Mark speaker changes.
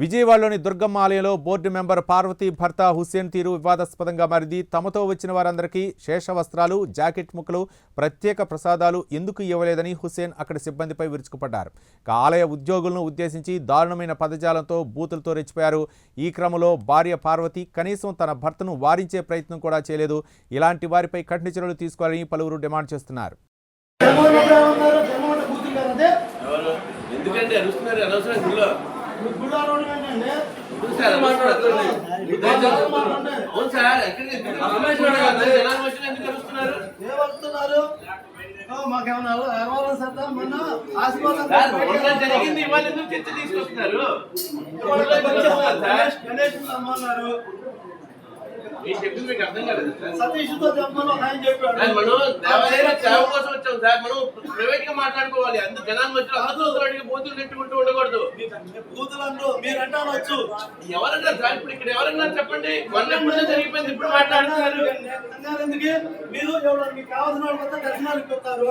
Speaker 1: విజయవాడలోని దుర్గమ్మ ఆలయంలో board member Parvati భర్త హుస్సేన్ తీరు వివాదాస్పదంగా మారింది. తమతో వచ్చిన వారందరికీ శేష వస్త్రాలు, జాకెట్ ముక్కలు, ప్రత్యేక ప్రసాదాలు ఎందుకు ఇవ్వలేదని హుస్సేన్ అక్కడి సిబ్బందిపై విరుచుకుపడ్డారు. ఆలయ ఉద్యోగులను ఉద్దేశించి దారుణమైన పదజాలంతో బూతులతో రెచ్చిపోయారు. ఈ క్రమంలో భార్య పార్వతి కనీసం తన భర్తను వారించే ప్రయత్నం కూడా చేయలేదు. ఇలాంటి వారిపై కఠిన చర్యలు తీసుకోవాలని పలువురు డిమాండ్ చేస్తున్నారు.
Speaker 2: ప్రైవేట్ గా మాట్లాడుకోవాలి. అందుకు జనాల మధ్యలో బూతులు నెట్టుకుంటూ ఉండకూడదు. మీరంటారు ఎవరన్నారు సార్? ఇప్పుడు ఇక్కడ ఎవరన్నారు చెప్పండి. మొన్న జరిగిపోయింది, ఇప్పుడు మాట్లాడుతున్నారు.
Speaker 3: మీరు కావాల్సిన వాళ్ళు దర్శనాలు పెట్టారు.